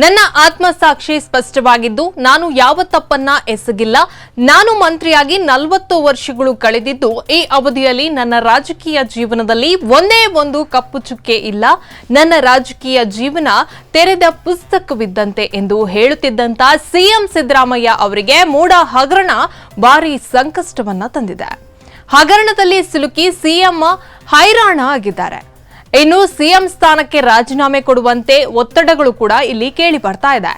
ನನ್ನ ಆತ್ಮಸಾಕ್ಷಿ ಸ್ಪಷ್ಟವಾಗಿದ್ದು ನಾನು ಯಾವ ತಪ್ಪನ್ನ ಎಸಗಿಲ್ಲ. ನಾನು ಮಂತ್ರಿಯಾಗಿ 40 ವರ್ಷಗಳು ಕಳೆದಿದ್ದು ಈ ಅವಧಿಯಲ್ಲಿ ನನ್ನ ರಾಜಕೀಯ ಜೀವನದಲ್ಲಿ ಒಂದೇ ಒಂದು ಕಪ್ಪು ಚುಕ್ಕೆ ಇಲ್ಲ. ನನ್ನ ರಾಜಕೀಯ ಜೀವನ ತೆರೆದ ಪುಸ್ತಕವಿದ್ದಂತೆ ಎಂದು ಹೇಳುತ್ತಿದ್ದಂತ ಸಿಎಂ ಸಿದ್ದರಾಮಯ್ಯ ಅವರಿಗೆ ಮೂಡ ಹಗರಣ ಭಾರಿ ಸಂಕಷ್ಟವನ್ನ ತಂದಿದೆ. ಹಗರಣದಲ್ಲಿ ಸಿಲುಕಿ ಸಿಎಂ ಹೈರಾಣ ಆಗಿದ್ದಾರೆ. ಇನ್ನು ಸಿಎಂ ಸ್ಥಾನಕ್ಕೆ ರಾಜೀನಾಮೆ ಕೊಡುವಂತೆ ಒತ್ತಡಗಳು ಕೂಡ ಇಲ್ಲಿ ಕೇಳಿ ಬರ್ತಾ ಇದೆ.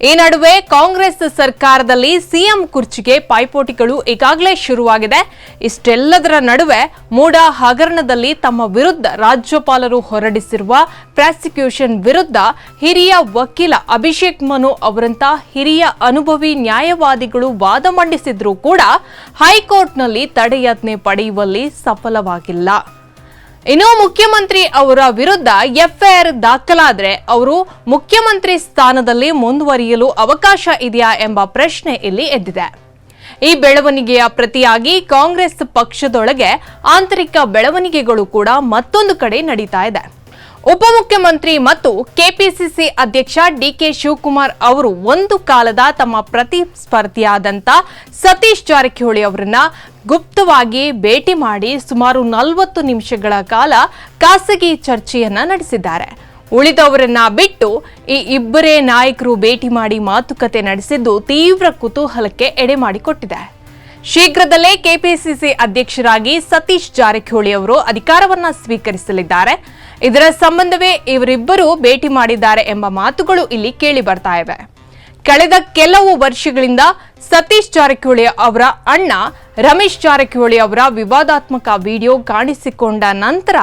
ಈ ನಡುವೆ ಕಾಂಗ್ರೆಸ್ ಸರ್ಕಾರದಲ್ಲಿ ಸಿಎಂ ಕುರ್ಚಿಗೆ ಪೈಪೋಟಿಗಳು ಈಗಾಗಲೇ ಶುರುವಾಗಿದೆ. ಇಷ್ಟೆಲ್ಲದರ ನಡುವೆ ಮೂಡ ಹಗರಣದಲ್ಲಿ ತಮ್ಮ ವಿರುದ್ಧ ರಾಜ್ಯಪಾಲರು ಹೊರಡಿಸಿರುವ ಪ್ರಾಸಿಕ್ಯೂಷನ್ ವಿರುದ್ಧ ಹಿರಿಯ ವಕೀಲ ಅಭಿಷೇಕ್ ಮನು ಅವರಂತ ಹಿರಿಯ ಅನುಭವಿ ನ್ಯಾಯವಾದಿಗಳು ವಾದ ಮಂಡಿಸಿದ್ರೂ ಕೂಡ ಹೈಕೋರ್ಟ್ನಲ್ಲಿ ತಡೆಯಾಜ್ಞೆ ಪಡೆಯುವಲ್ಲಿ ಸಫಲವಾಗಿಲ್ಲ. ಇನ್ನು ಮುಖ್ಯಮಂತ್ರಿ ಅವರ ವಿರುದ್ಧ ಎಫ್ಐಆರ್ ದಾಖಲಾದರೆ ಅವರು ಮುಖ್ಯಮಂತ್ರಿ ಸ್ಥಾನದಲ್ಲಿ ಮುಂದುವರಿಯಲು ಅವಕಾಶ ಇದೆಯಾ ಎಂಬ ಪ್ರಶ್ನೆ ಇಲ್ಲಿ ಎದ್ದಿದೆ. ಈ ಬೆಳವಣಿಗೆಯ ಪ್ರತಿಯಾಗಿ ಕಾಂಗ್ರೆಸ್ ಪಕ್ಷದೊಳಗೆ ಆಂತರಿಕ ಬೆಳವಣಿಗೆಗಳು ಕೂಡ ಮತ್ತೊಂದು ಕಡೆ ನಡೀತಾ ಇದೆ. ಉಪಮುಖ್ಯಮಂತ್ರಿ ಮತ್ತು ಕೆಪಿಸಿಸಿ ಅಧ್ಯಕ್ಷ ಡಿಕೆ ಶಿವಕುಮಾರ್ ಅವರು ಒಂದು ಕಾಲದ ತಮ್ಮ ಪ್ರತಿಸ್ಪರ್ಧಿಯಾದಂಥ ಸತೀಶ್ ಜಾರಕಿಹೊಳಿ ಅವರನ್ನ ಗುಪ್ತವಾಗಿ ಭೇಟಿ ಮಾಡಿ ಸುಮಾರು 40 ನಿಮಿಷಗಳ ಕಾಲ ಖಾಸಗಿ ಚರ್ಚೆಯನ್ನ ನಡೆಸಿದ್ದಾರೆ. ಉಳಿದವರನ್ನ ಬಿಟ್ಟು ಈ ಇಬ್ಬರೇ ನಾಯಕರು ಭೇಟಿ ಮಾಡಿ ಮಾತುಕತೆ ನಡೆಸಿದ್ದು ತೀವ್ರ ಕುತೂಹಲಕ್ಕೆ ಎಡೆ ಮಾಡಿಕೊಟ್ಟಿದೆ. ಶೀಘ್ರದಲ್ಲೇ ಕೆಪಿಸಿಸಿ ಅಧ್ಯಕ್ಷರಾಗಿ ಸತೀಶ್ ಜಾರಕಿಹೊಳಿ ಅವರು ಅಧಿಕಾರವನ್ನ ಸ್ವೀಕರಿಸಲಿದ್ದಾರೆ. ಇದರ ಸಂಬಂಧವೇ ಇವರಿಬ್ಬರು ಭೇಟಿ ಮಾಡಿದ್ದಾರೆ ಎಂಬ ಮಾತುಗಳು ಇಲ್ಲಿ ಕೇಳಿ ಬರ್ತಾ ಇವೆ. ಕಳೆದ ಕೆಲವು ವರ್ಷಗಳಿಂದ ಸತೀಶ್ ಜಾರಕಿಹೊಳಿ ಅವರ ಅಣ್ಣ ರಮೇಶ್ ಜಾರಕಿಹೊಳಿ ಅವರ ವಿವಾದಾತ್ಮಕ ವಿಡಿಯೋ ಕಾಣಿಸಿಕೊಂಡ ನಂತರ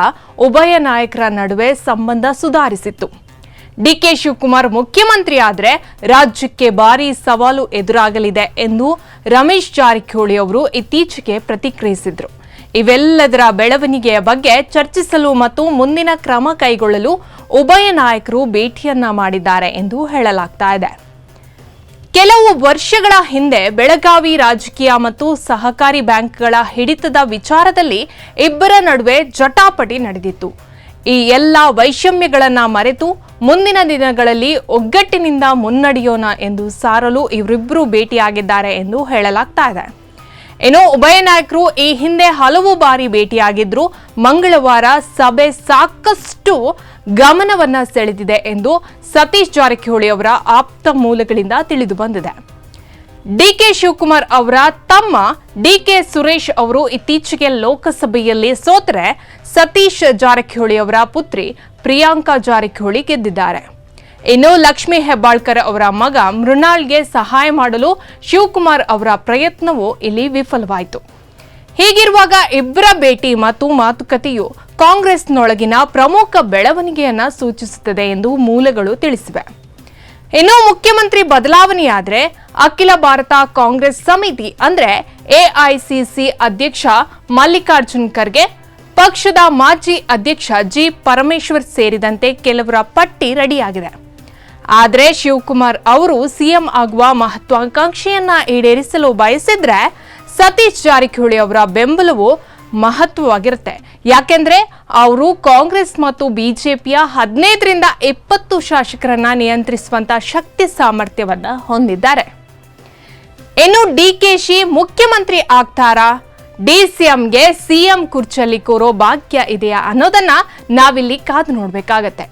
ಉಭಯ ನಾಯಕರ ನಡುವೆ ಸಂಬಂಧ ಸುಧಾರಿಸಿತ್ತು. ಡಿಕೆ ಶಿವಕುಮಾರ್ ಮುಖ್ಯಮಂತ್ರಿ ಆದರೆ ರಾಜ್ಯಕ್ಕೆ ಭಾರೀ ಸವಾಲು ಎದುರಾಗಲಿದೆ ಎಂದು ರಮೇಶ್ ಜಾರಕಿಹೊಳಿ ಅವರು ಇತ್ತೀಚೆಗೆ ಪ್ರತಿಕ್ರಿಯಿಸಿದ್ರು. ಇವೆಲ್ಲದರ ಬೆಳವಣಿಗೆಯ ಬಗ್ಗೆ ಚರ್ಚಿಸಲು ಮತ್ತು ಮುಂದಿನ ಕ್ರಮ ಕೈಗೊಳ್ಳಲು ಉಭಯ ನಾಯಕರು ಭೇಟಿಯನ್ನ ಮಾಡಿದ್ದಾರೆ ಎಂದು ಹೇಳಲಾಗ್ತಾ ಇದೆ. ಕೆಲವು ವರ್ಷಗಳ ಹಿಂದೆ ಬೆಳಗಾವಿ ರಾಜಕೀಯ ಮತ್ತು ಸಹಕಾರಿ ಬ್ಯಾಂಕ್ಗಳ ಹಿಡಿತದ ವಿಚಾರದಲ್ಲಿ ಇಬ್ಬರ ನಡುವೆ ಜಟಾಪಟಿ ನಡೆದಿತ್ತು. ಈ ಎಲ್ಲ ವೈಷಮ್ಯಗಳನ್ನ ಮರೆತು ಮುಂದಿನ ದಿನಗಳಲ್ಲಿ ಒಗ್ಗಟ್ಟಿನಿಂದ ಮುನ್ನಡೆಯೋಣ ಎಂದು ಸಾರಲು ಇವರಿಬ್ಬರು ಭೇಟಿಯಾಗಿದ್ದಾರೆ ಎಂದು ಹೇಳಲಾಗ್ತಾ ಇದೆ. ಇನ್ನು ಉಭಯ ನಾಯಕರು ಈ ಹಿಂದೆ ಹಲವು ಬಾರಿ ಭೇಟಿಯಾಗಿದ್ರು. ಮಂಗಳವಾರ ಸಭೆ ಸಾಕಷ್ಟು ಗಮನವನ್ನ ಸೆಳೆದಿದೆ ಎಂದು ಸತೀಶ್ ಜಾರಕಿಹೊಳಿ ಅವರ ಆಪ್ತ ಮೂಲಗಳಿಂದ ತಿಳಿದು ಬಂದಿದೆ. ಡಿಕೆ ಶಿವಕುಮಾರ್ ಅವರ ತಮ್ಮ ಡಿಕೆ ಸುರೇಶ್ ಅವರು ಇತ್ತೀಚೆಗೆ ಲೋಕಸಭೆಯಲ್ಲಿ ಸೋತರೆ ಸತೀಶ್ ಜಾರಕಿಹೊಳಿ ಅವರ ಪುತ್ರಿ ಪ್ರಿಯಾಂಕಾ ಜಾರಕಿಹೊಳಿ ಗೆದ್ದಿದ್ದಾರೆ. ಇನ್ನು ಲಕ್ಷ್ಮೀ ಹೆಬ್ಬಾಳ್ಕರ್ ಅವರ ಮಗ ಮೃಣಾಲ್ಗೆ ಸಹಾಯ ಮಾಡಲು ಶಿವಕುಮಾರ್ ಅವರ ಪ್ರಯತ್ನವೂ ಇಲ್ಲಿ ವಿಫಲವಾಯಿತು. ಹೀಗಿರುವಾಗ ಇಬ್ಬರ ಭೇಟಿ ಮತ್ತು ಮಾತುಕತೆಯು ಕಾಂಗ್ರೆಸ್ನೊಳಗಿನ ಪ್ರಮುಖ ಬೆಳವಣಿಗೆಯನ್ನ ಸೂಚಿಸುತ್ತದೆ ಎಂದು ಮೂಲಗಳು ತಿಳಿಸಿವೆ. ಇನ್ನು ಮುಖ್ಯಮಂತ್ರಿ ಬದಲಾವಣೆಯಾದರೆ ಅಖಿಲ ಭಾರತ ಕಾಂಗ್ರೆಸ್ ಸಮಿತಿ ಅಂದ್ರೆ ಎಐಸಿಸಿ ಅಧ್ಯಕ್ಷ ಮಲ್ಲಿಕಾರ್ಜುನ್ ಖರ್ಗೆ, ಪಕ್ಷದ ಮಾಜಿ ಅಧ್ಯಕ್ಷ ಜಿ ಪರಮೇಶ್ವರ್ ಸೇರಿದಂತೆ ಕೆಲವರ ಪಟ್ಟಿ ರೆಡಿಯಾಗಿದೆ. ಆದರೆ ಶಿವಕುಮಾರ್ ಅವರು ಸಿಎಂ ಆಗುವ ಮಹತ್ವಾಕಾಂಕ್ಷೆಯನ್ನ ಈಡೇರಿಸಲು ಬಯಸಿದ್ರೆ ಸತೀಶ್ ಜಾರಕಿಹೊಳಿ ಅವರ ಬೆಂಬಲವು ಮಹತ್ವವಾಗಿರುತ್ತೆ. ಯಾಕೆಂದ್ರೆ ಅವರು ಕಾಂಗ್ರೆಸ್ ಮತ್ತು ಬಿಜೆಪಿಯ 15ರಿಂದ 20 ಶಾಸಕರನ್ನ ನಿಯಂತ್ರಿಸುವಂತ ಶಕ್ತಿ ಸಾಮರ್ಥ್ಯವನ್ನ ಹೊಂದಿದ್ದಾರೆ. ಇನ್ನು ಡಿಕೆಶಿ ಮುಖ್ಯಮಂತ್ರಿ ಆಗ್ತಾರಾ, ಡಿಸಿಎಂಗೆ ಸಿಎಂ ಕುರ್ಚಿಯಲ್ಲಿ ಕೂರೋ ಭಾಗ್ಯ ಇದೆಯಾ ಅನ್ನೋದನ್ನ ನಾವಿಲ್ಲಿ ಕಾದು ನೋಡ್ಬೇಕಾಗತ್ತೆ.